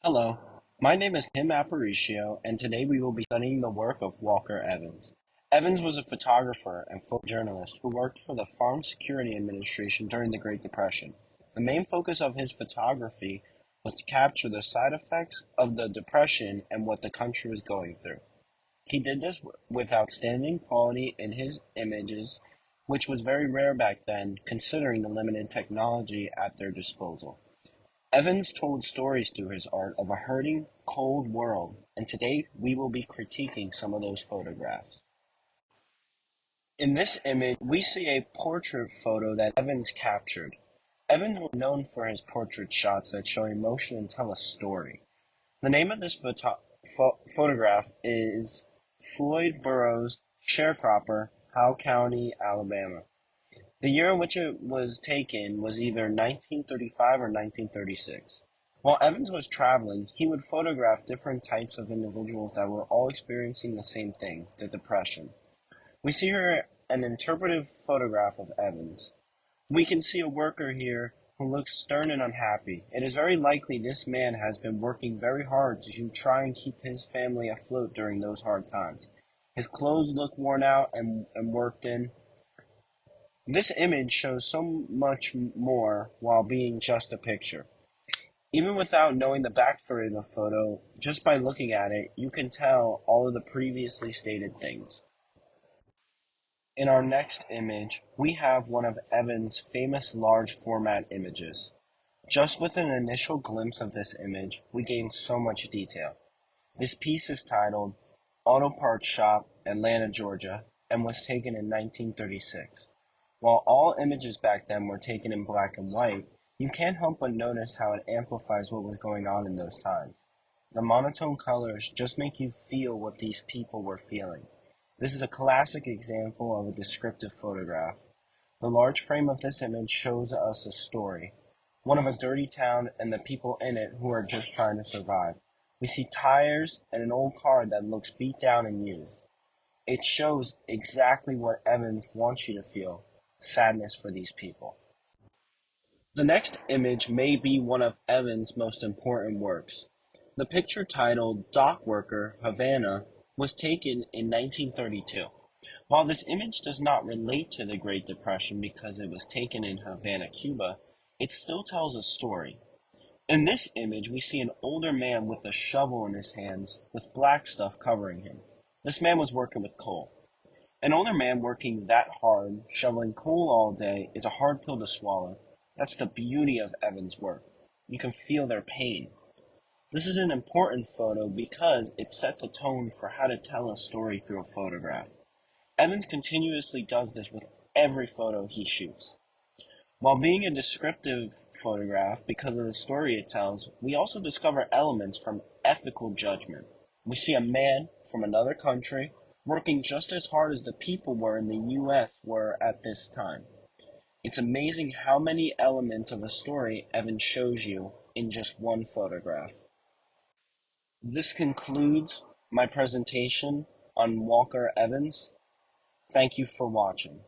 Hello, my name is Tim Aparicio, and today we will be studying the work of Walker Evans. Evans was a photographer and photojournalist who worked for the Farm Security Administration during the Great Depression. The main focus of his photography was to capture the side effects of the Depression and what the country was going through. He did this with outstanding quality in his images, which was very rare back then considering the limited technology at their disposal. Evans told stories through his art of a hurting, cold world, and today we will be critiquing some of those photographs. In this image, we see a portrait photo that Evans captured. Evans was known for his portrait shots that show emotion and tell a story. The name of this photograph is Floyd Burroughs Sharecropper, Howe County, Alabama. The year in which it was taken was either 1935 or 1936. While Evans was traveling, he would photograph different types of individuals that were all experiencing the same thing, the Depression. We see here an interpretive photograph of Evans. We can see a worker here who looks stern and unhappy. It is very likely this man has been working very hard to try and keep his family afloat during those hard times. His clothes look worn out and worked in. This image shows so much more while being just a picture. Even without knowing the backstory of the photo, just by looking at it, you can tell all of the previously stated things. In our next image, we have one of Evans' famous large format images. Just with an initial glimpse of this image, we gain so much detail. This piece is titled Auto Parts Shop, Atlanta, Georgia, and was taken in 1936. While all images back then were taken in black and white, you can't help but notice how it amplifies what was going on in those times. The monotone colors just make you feel what these people were feeling. This is a classic example of a descriptive photograph. The large frame of this image shows us a story, one of a dirty town and the people in it who are just trying to survive. We see tires and an old car that looks beat down and used. It shows exactly what Evans wants you to feel, sadness for these people. The next image may be one of Evans' most important works. The picture titled Dock Worker, Havana was taken in 1932. While this image does not relate to the Great Depression because it was taken in Havana, Cuba, it still tells a story. In this image, we see an older man with a shovel in his hands with black stuff covering him. This man was working with coal. An older man working that hard, shoveling coal all day, is a hard pill to swallow. That's the beauty of Evans' work. You can feel their pain. This is an important photo because it sets a tone for how to tell a story through a photograph. Evans continuously does this with every photo he shoots. While being a descriptive photograph because of the story it tells, we also discover elements from ethical judgment. We see a man from another country working just as hard as the people were in the US were at this time. It's amazing how many elements of a story Evans shows you in just one photograph. This concludes my presentation on Walker Evans. Thank you for watching.